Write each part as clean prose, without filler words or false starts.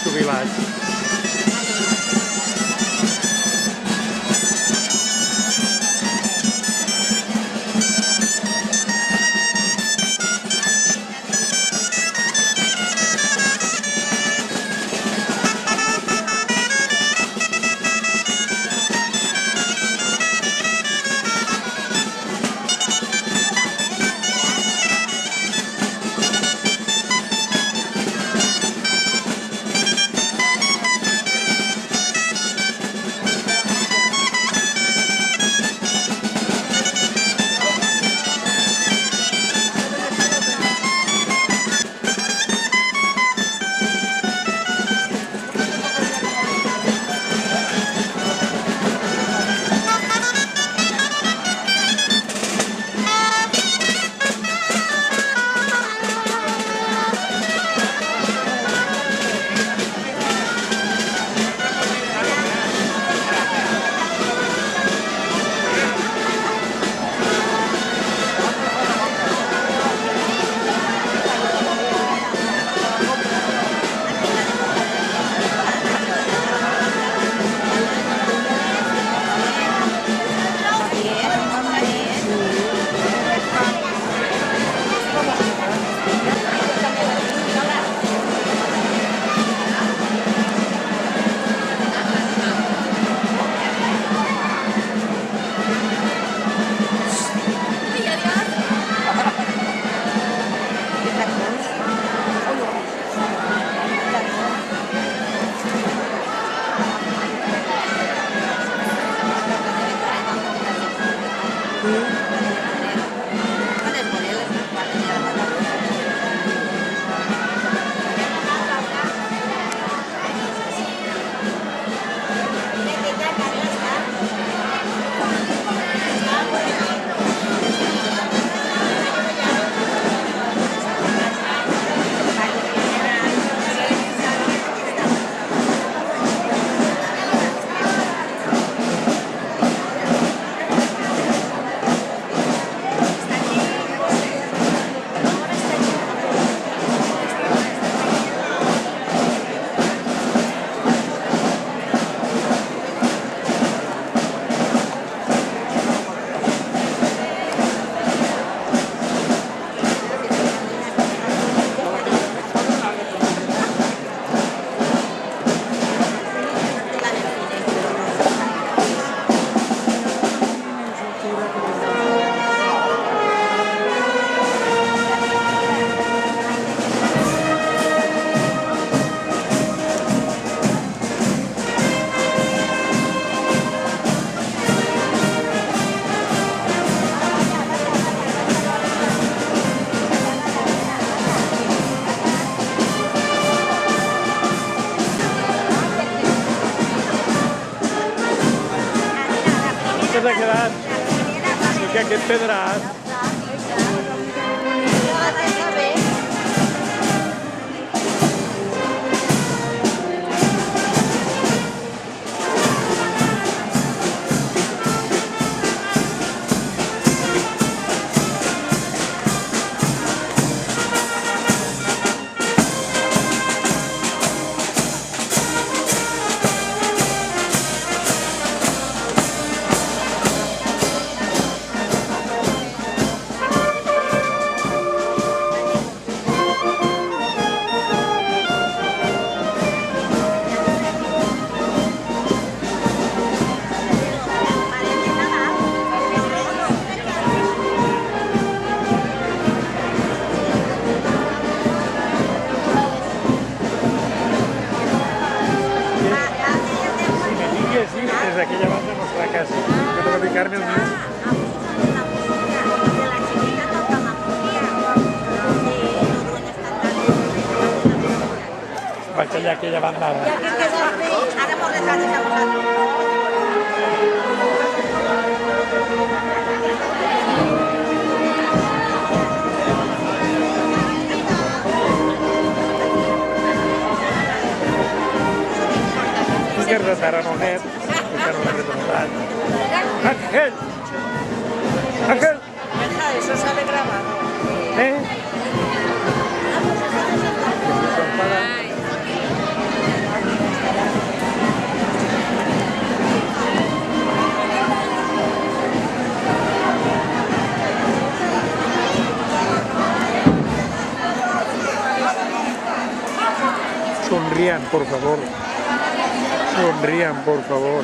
jubilats. Que s'ha quedat i que aquest pedrat des d'aquella banda no serà quasi, que no ficar-me al mig. Vaig allà a aquella banda ara. Ara molt retrates a vosaltres. Que retaramonet, que no l'he retratat. Ángel! Ángel! Eso sale grabado. ¿Eh? Sonrían, por favor. Sonrían, por favor.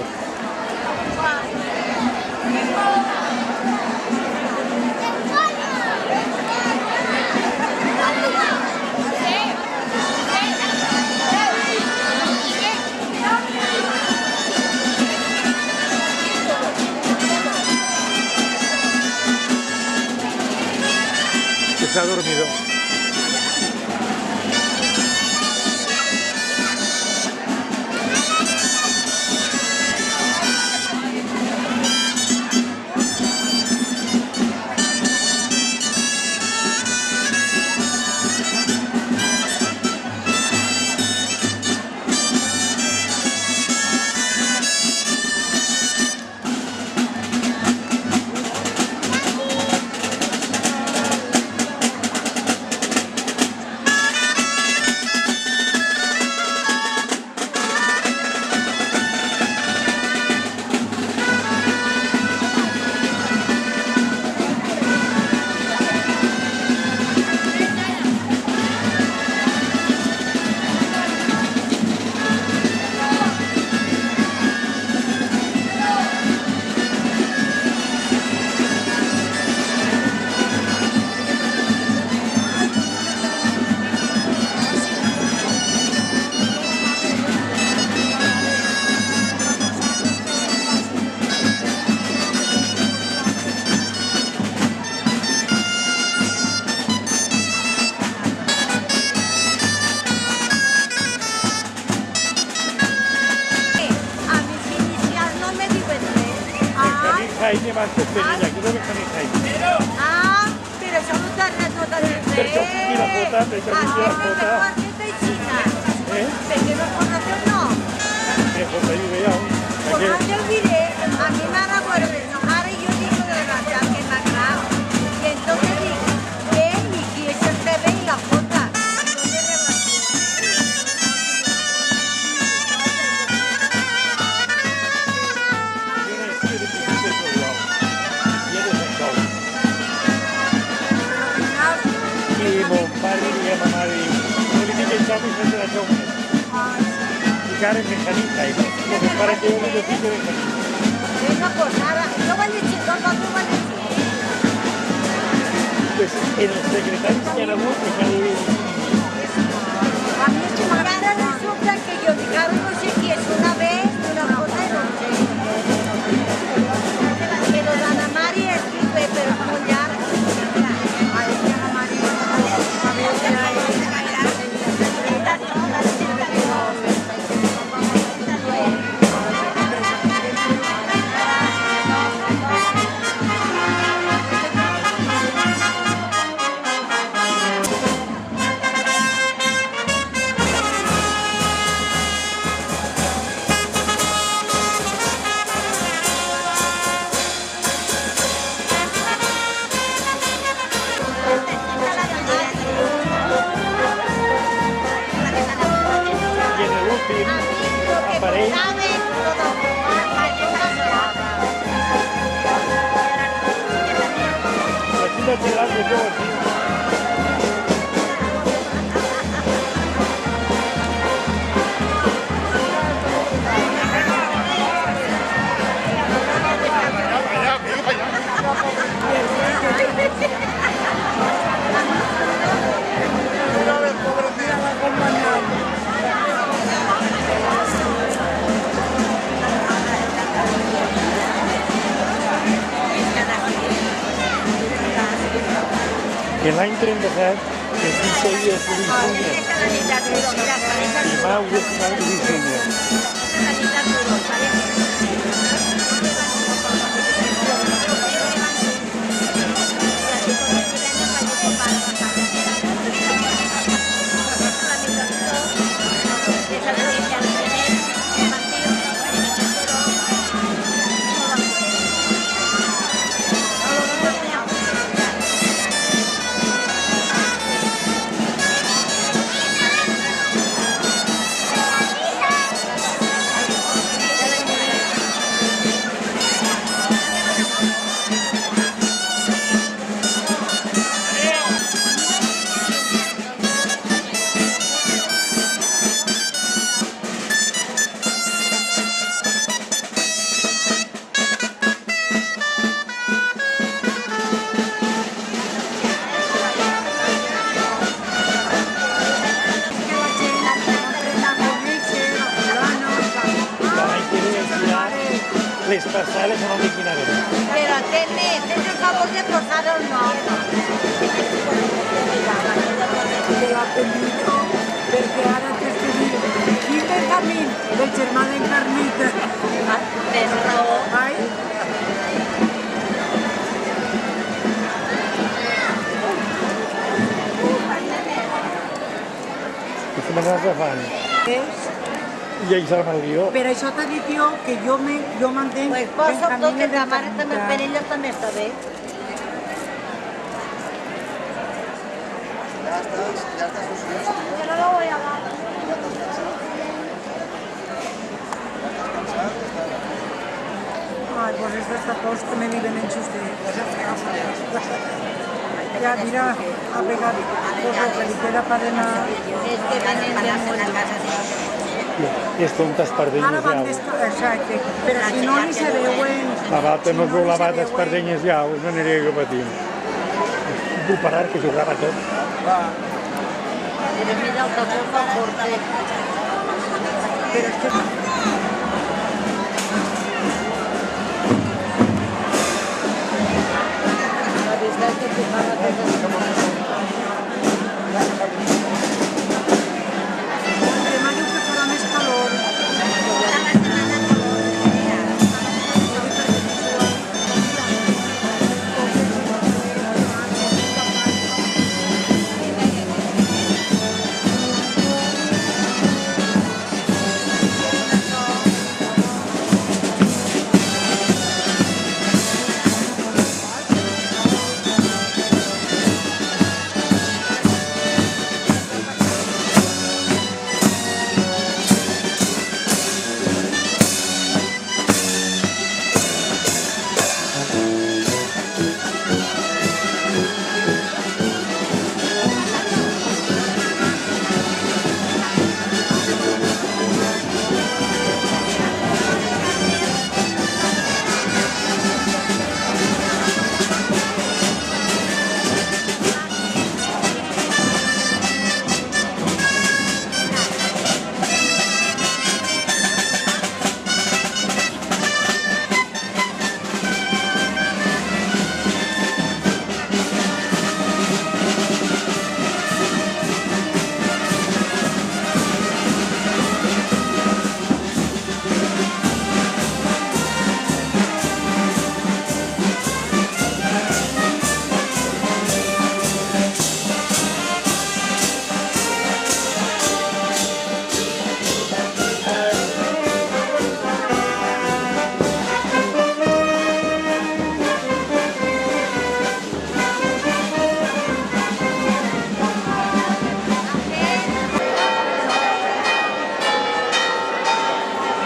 Que se ha dormido. Jaime más pequeña, quiero que Jaime. Ah, pero eso no está en nota del Perciò qui la foto, perciò qui la foto. Perché non conosce no. Foto io vediamo. Cuando yo miré, a mí me recuerdo de ahora yo digo de verdad que me agrada. Y entonces dije, ven y que eso se ve en la foto. Karen Mejanita, y para que uno lo sigue Venga, pues nada, yo voy a decir, ¿cómo tú vas a decir? Pues el secretario que era muy A mí es que me agrada resulta que yo dijeron no sé qué es una vez, una cosa y no sé. Pero la Ana María escribe, pero como ya. Ay, Ana María, que l'any 37, que aquí seguia la Virgínia, i Mau és una Virgínia. les passare sono macchinari. Però te ne, fes el favor de posar el nom. De l'apellido, perquè ara t'has de dir Quim Benjamín, el germà d'Encarnita. Tens raó. Ai? I se me n'has de fan. És? I ells el maldió. Per això t'ha dit jo que jo m'entenc Pues posa tot, que ta mare també, d'Encarnita. per ella també està bé. Yo no lo voy a dar. Ai, pues estos tapados que me viven en sus días. Ya, mira, ha pegado todo que li queda para anar. Es que vienen de molt. Esto un taspardenyes Ara van jau. exacte, però si no ni se veuen. Lavat, no veu lavat espardenyes jau, no aniré a patir. Vull parar, que jugava tot. Pero mira el tapó fa forte. Però és que La veritat que te fa la cosa. demà diu que farà més calor.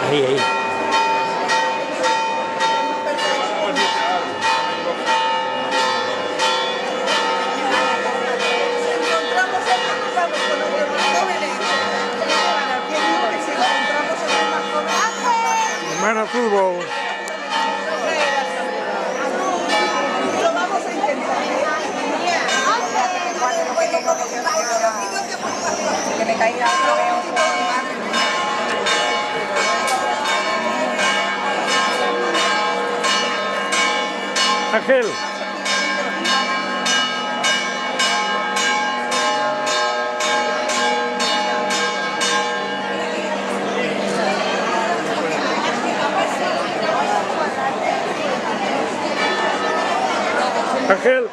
Ahí, ahí. Hermano fútbol. Que me caiga Ángel. Ángel.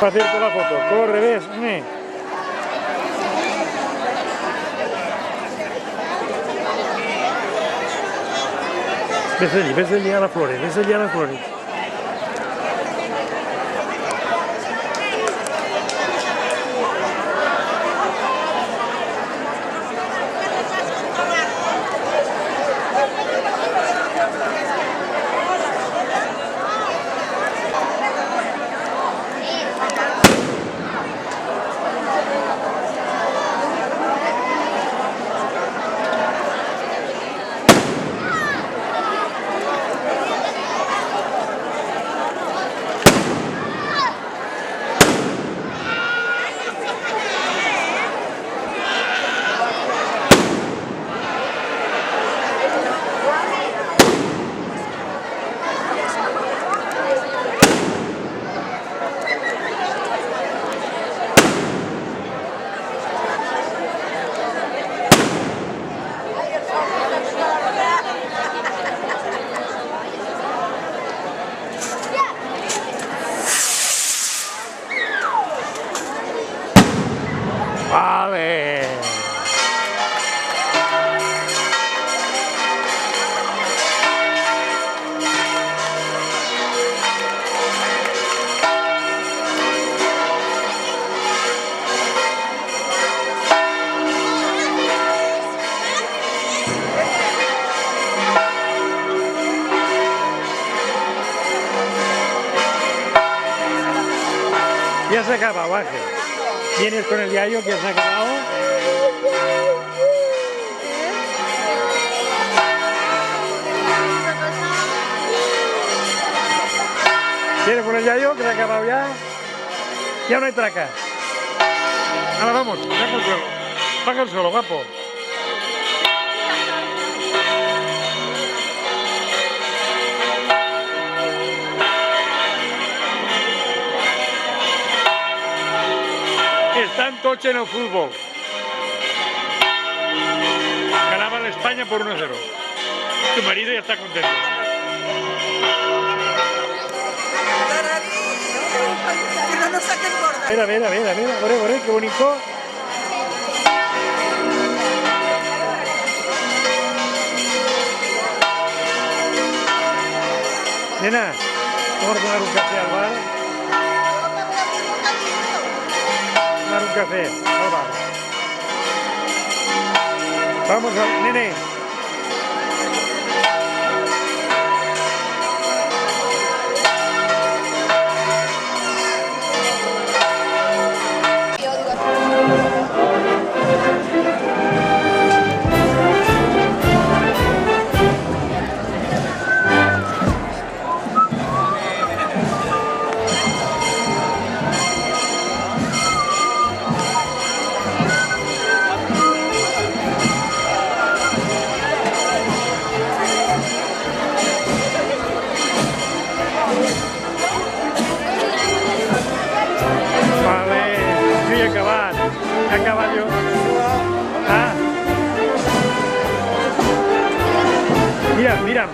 Para hacerte la foto. Corre, ves, ves allí a la Flores, ves allí a la Flores. se ha acabado, Ángel? ¿Vienes con el yayo que se ha acabado? ¿Vienes con el yayo que se ha acabado ya? Ya no hay traca. Ahora vamos, baja el suelo. Baja el suelo, guapo. Está en Toche en el fútbol. Ganaba la España por 1-0. Tu marido ya está contento. Que no nos saquen gorda. A ver, gore, qué bonito. Nena, vamos a tomar un café al bar. Tomar un café al bar. Vamos, nene. Ha acabat jo. Ah. Mira'm.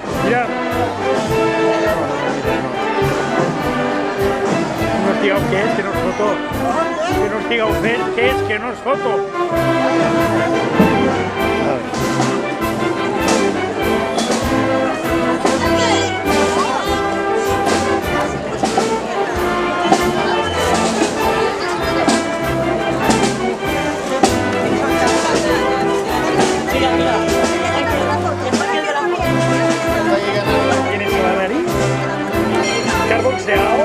No estigueu quiets, que no és foto. Que no estigueu quiets, que no és foto. ¿Tienes la nariz? ¿Carboxeado?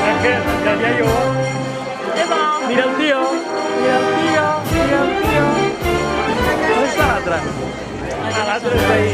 Ángel, ya yo. Mira el tío. ¿Dónde está l'altre? Ah, l'altre és ahí.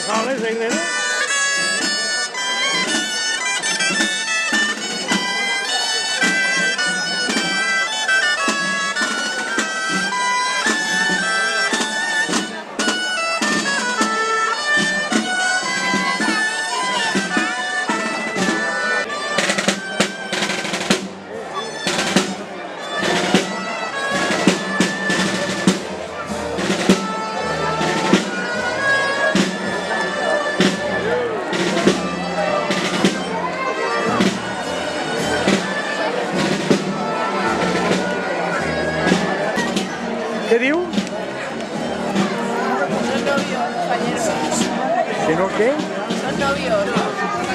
sales ahí de Què diu? Son novios, compañeros. Que no, què? Son novios.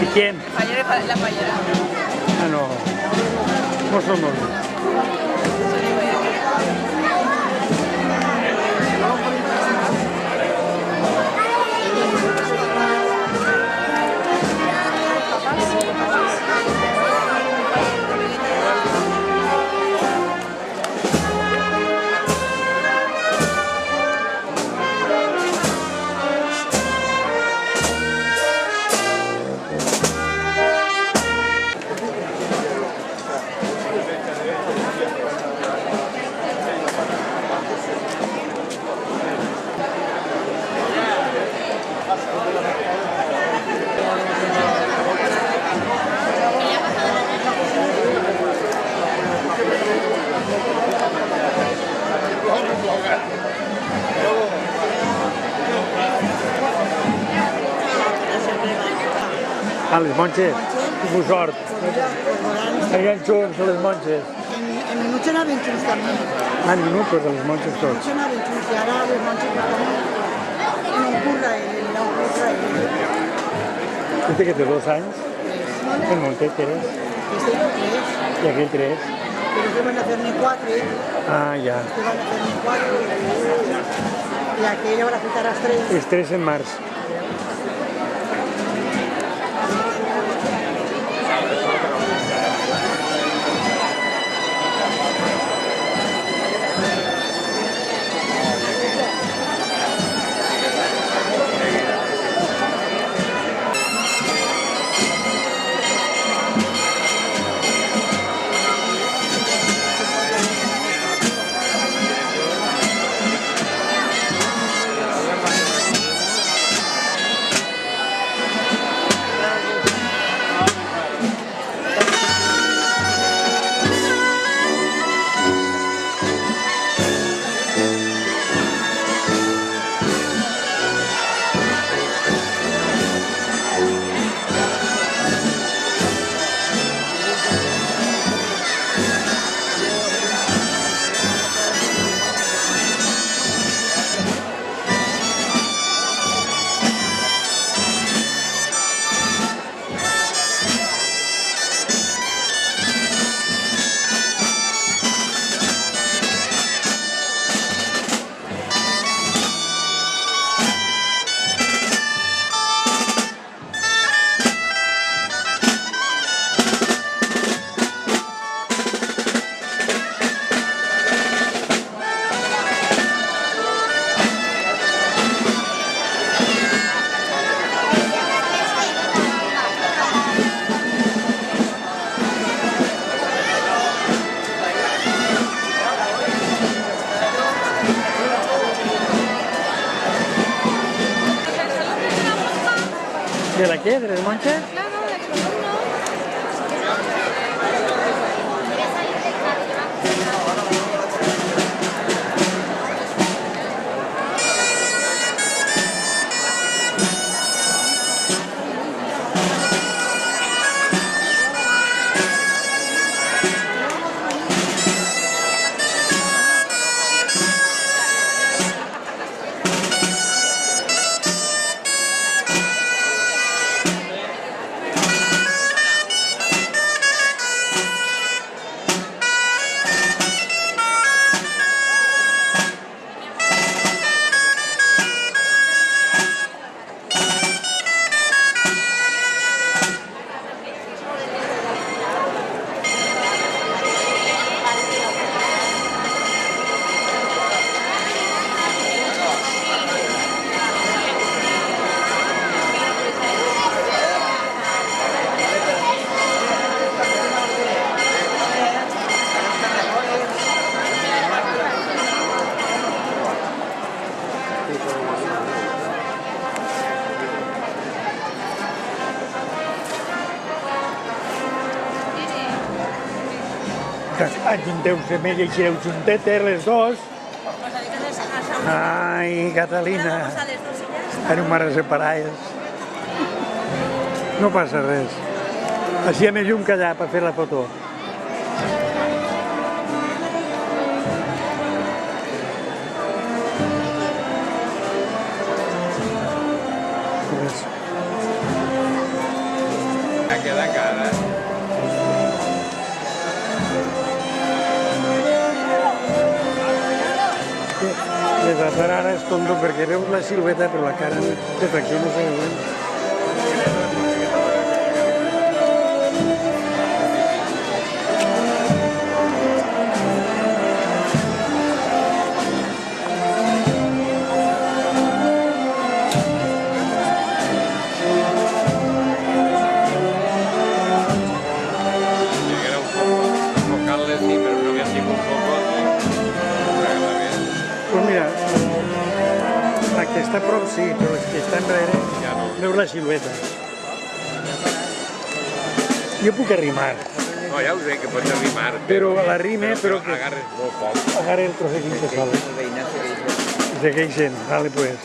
¿Y quién? Compañero y la compañera. Ah, no. No son novios. Son iguales. Ah, les monges. Tinc sort. Feien junts, les monges. En minuts anaven junts també. Ah, minuts, de les monges tots. Minuts anaven junts i ara les monges en un curra Este que té 2 anys, el montet eres, Este era 3, i aquell 3. pero que van a hacerme 4, Ah, ja. que van a hacerme 4, y aquella van a quitar las 3. Els 3 en març. ¿De la qué? ¿De las monjas? No, no, de columna. Ajunteu-se més i eixireu juntetes, les dos. Ai, Catalina. Tenim mares separades. No passa res. Així hi ha més llum que allà per fer la foto. Desatrar ara és tonto perquè veus la silueta però la cara de fracció no se veu. Pues mira, la que està a prop sí, però les que està enrere Ja no. veus la silueta. Jo puc arrimar, No, ja ho sé, que pots arrimar. però la rime, però que agarres molt poc. agarre el trossequín que sol. I segueixen, vale pues.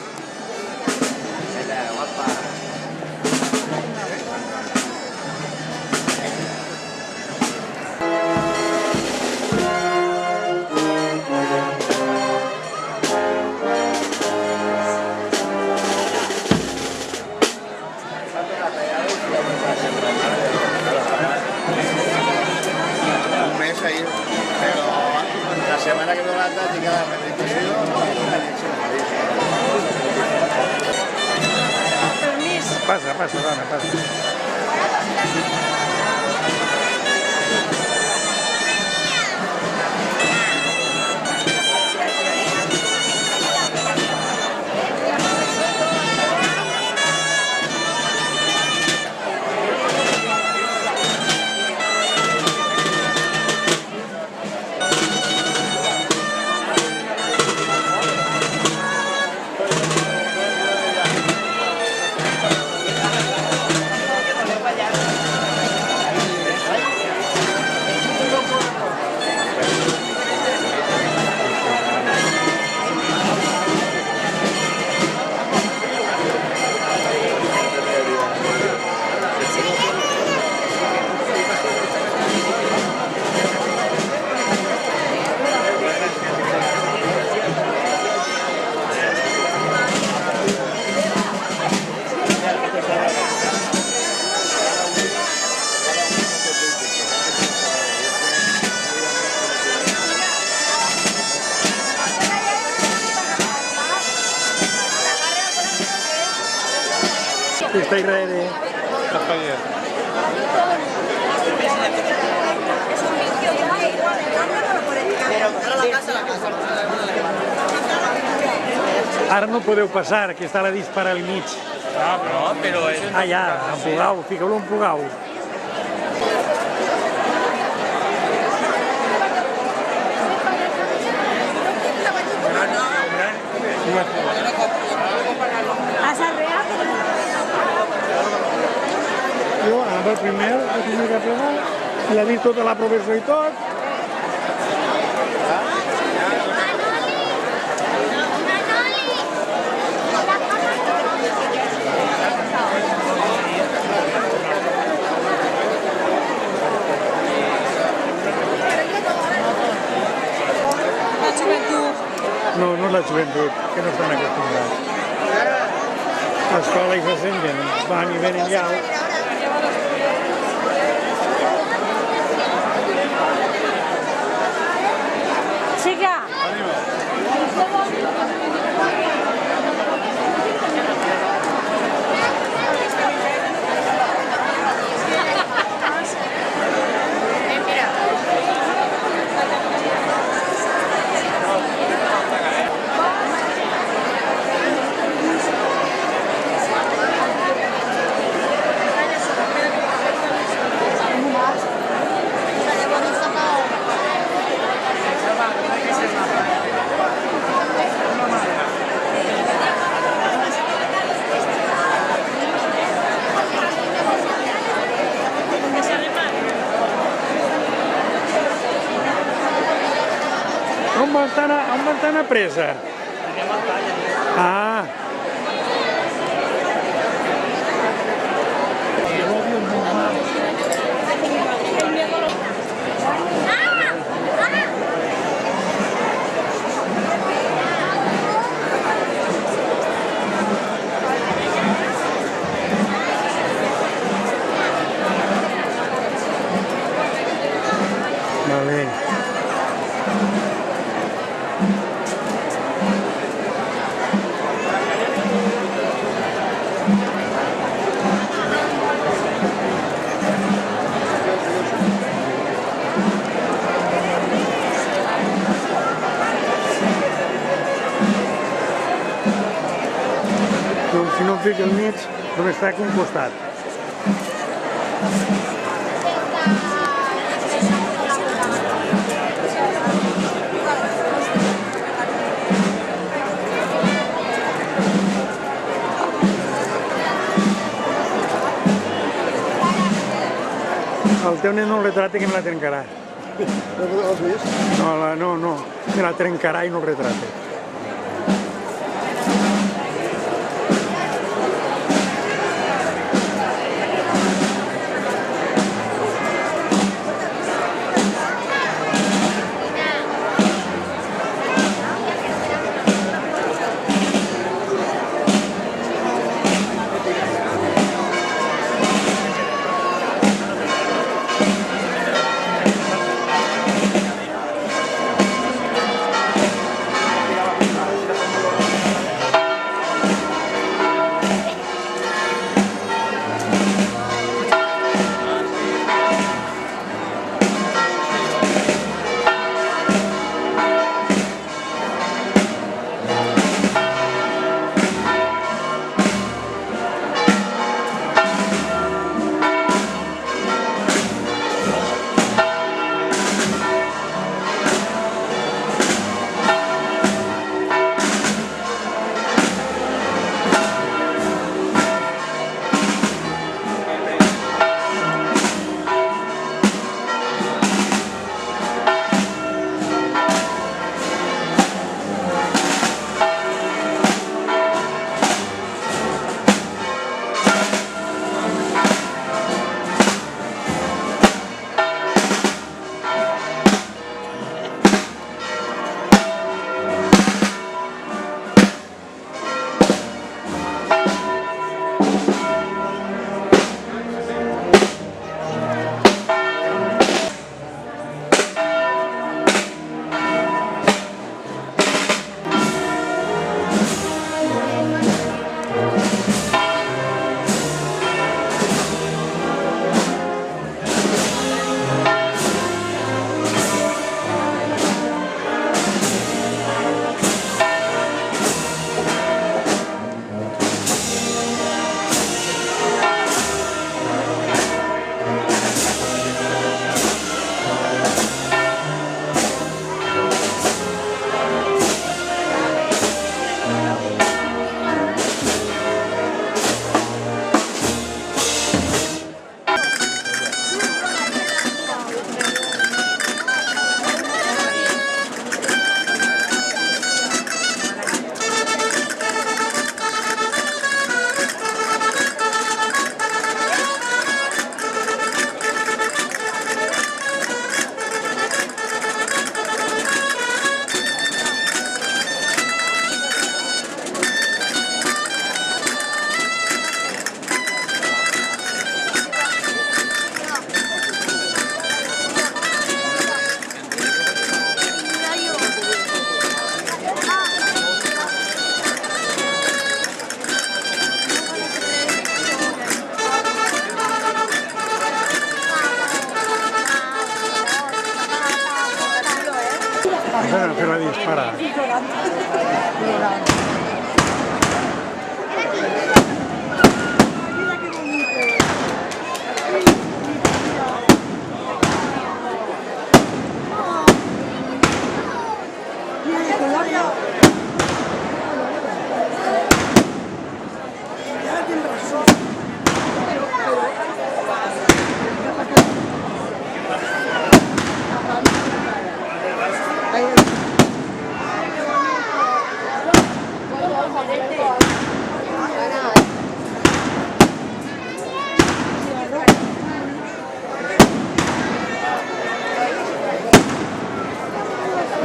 Un mes ahí, pero la semana que veo la táctica de la presentación, Passa, passa, dona, passa. Está irrere. Ara no podeu passar, que està la dispara al mig. No, però és... Allà, empugau, fica-lo en pugau. Jo amb el primer que plegar, l'he vist tota la professor i tot. No, no és la joventut, que no estan acostumbrats. A l'escola hi se senten, van i venen ja. Chica. On van tan a presa? Ah. Vale. no em fico al mig, només trec un costat. El teu nen no el retrata que me la trencarà. L'has vist? No, me la trencarà i no el retrata. Fer la dispara.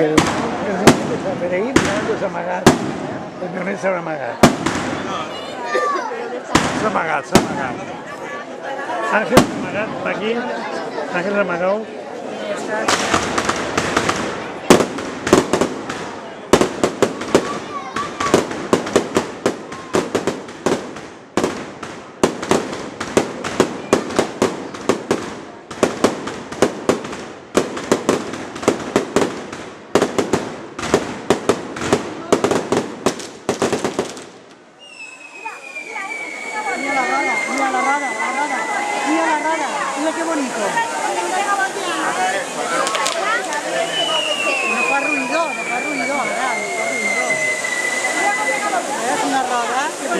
El peregrí s'ha amagat. El pioner s'ha amagat. S'ha amagat. Àngel s'ha amagat per aquí. Àngel s'ha amagat.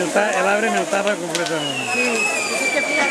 el abre me tapa completamente. Sí, es que fíjate,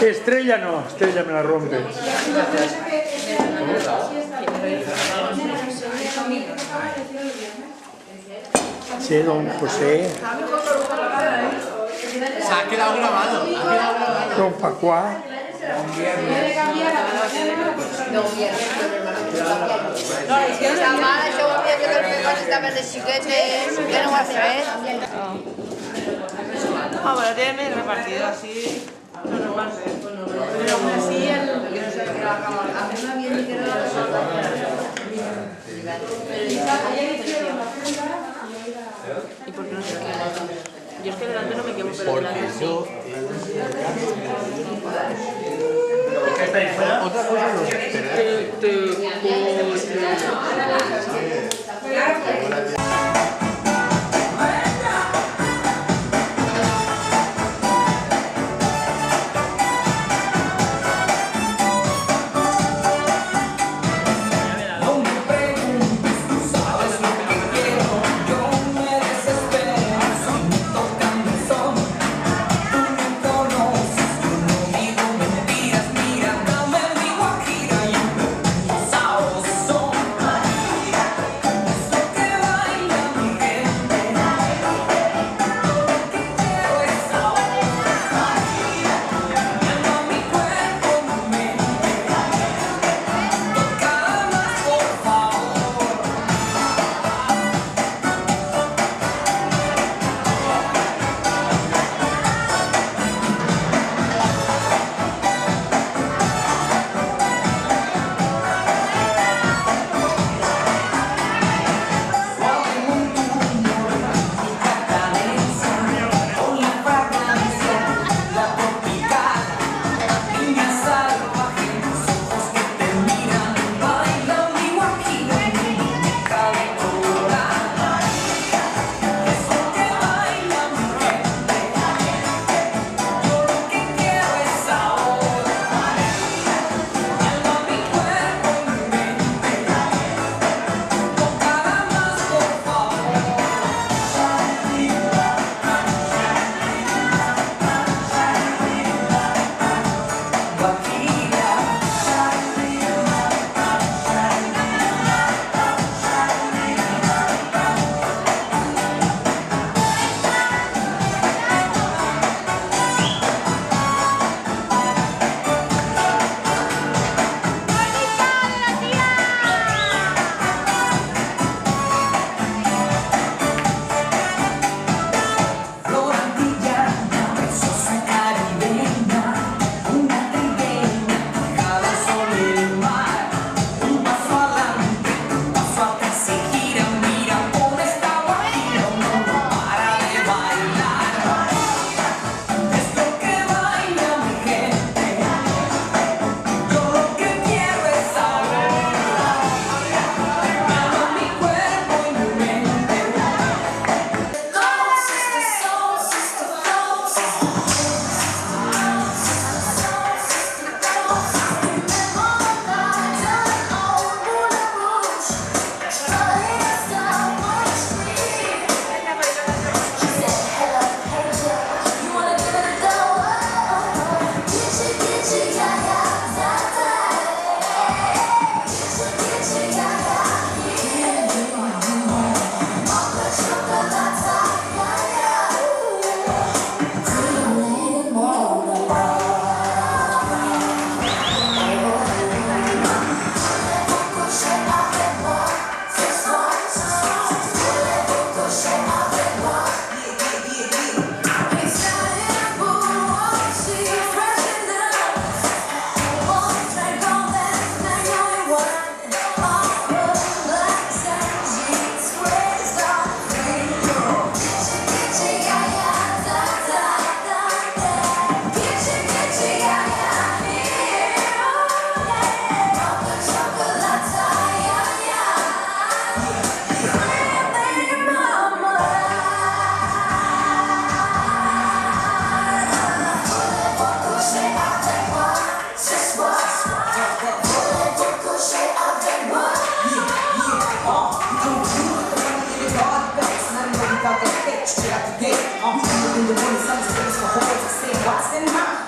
Estrella no, Estrella me la rompe. Sí, don José. Se ha quedado grabado. Don Pacuá. La mare, això ho havia de fer quan estaven les xiquetes, que no ho has fet. Ah, bueno, tiene medio repartido así. No reparte. Pero aún así, ¿y por qué no se queda? Yo es que delante no me quemo, pero delante sí. Otra cosa no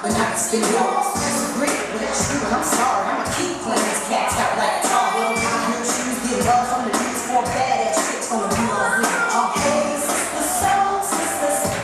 but not still yours. Great, but it's true, and I'm sorry. I'ma keep playing these cats out like a tar. Well, your shoes get love from the dudes for badass chicks on the real of it. Okay, sisters, soul sisters.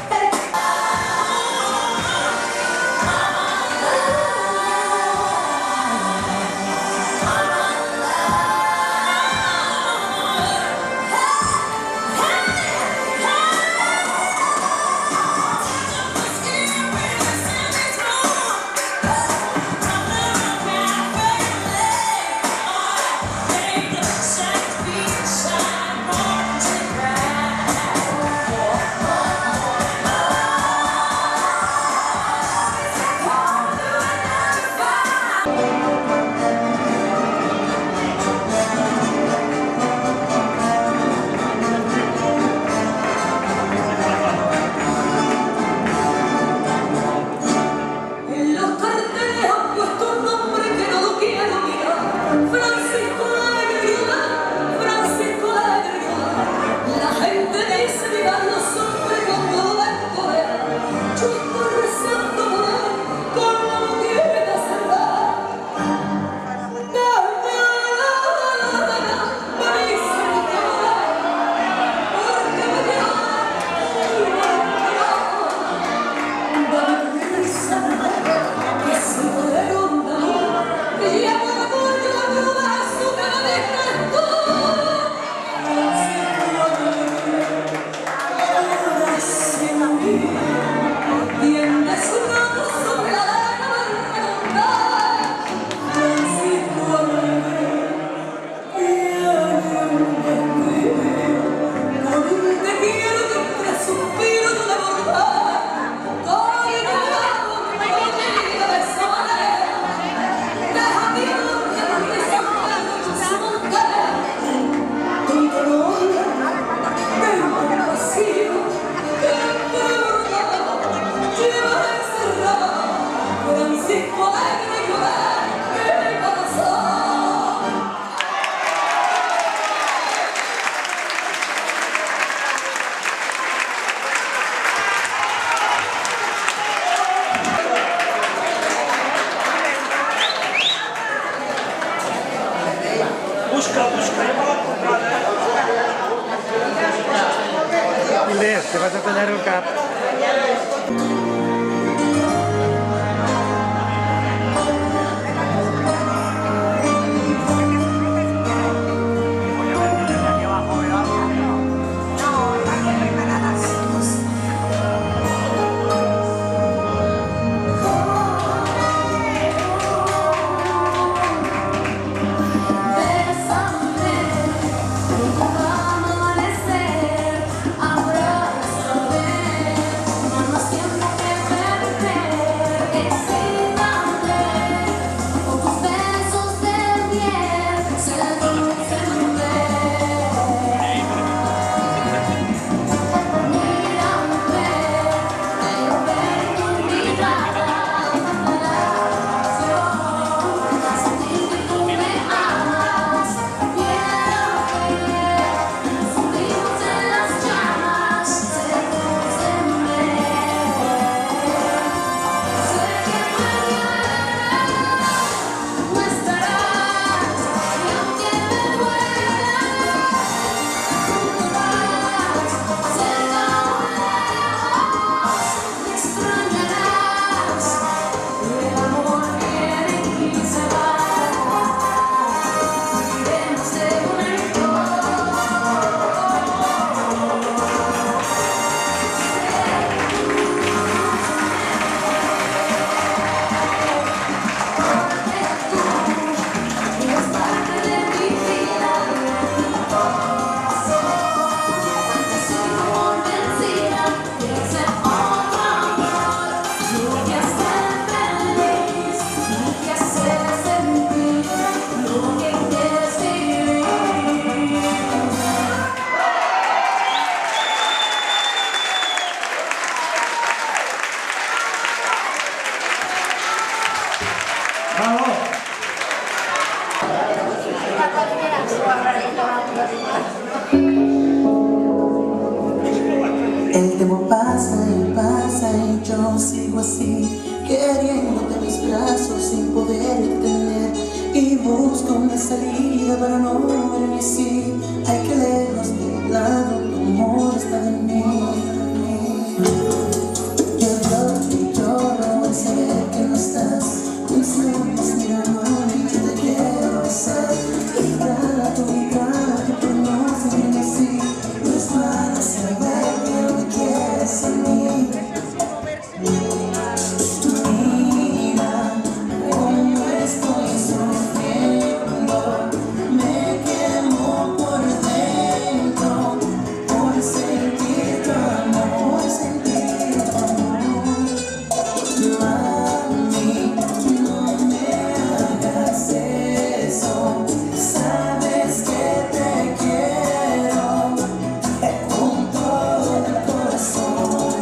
Inés, te vas a tallar el cap. El tiempo pasa y yo sigo así, queriéndote en mis brazos sin poder tener, y busco una salida para no morirme así. Hay que lejos de mi lado, tu amor está en mí. Yo lloro al saber que no estás, mis labios miran y yo te quiero besar. Y trato que no se viene así, no es malo saber que no me quieres a mí. Mira cómo estoy sufriendo, me quemo por dentro, por sentir tu amor, por sentir tu amor. Mami, no me hagas eso, sabes que te quiero con todo el corazón.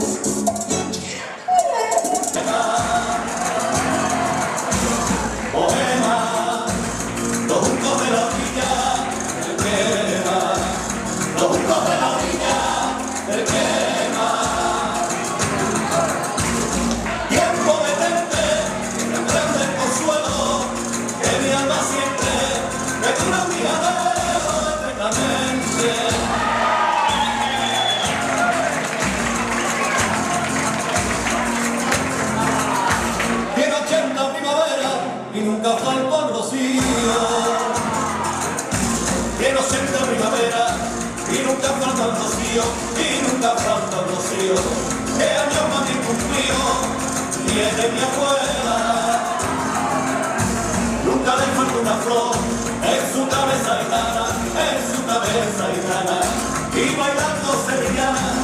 Tiene 80 primavera y nunca falta el rocío. Tiene 80 primavera y nunca falta el rocío, y nunca falta el rocío. Que año más bien cumplido y es de mi abuela. Nunca le falta una flor en su cabeza gitana, en su cabeza gitana, y bailando sevillana.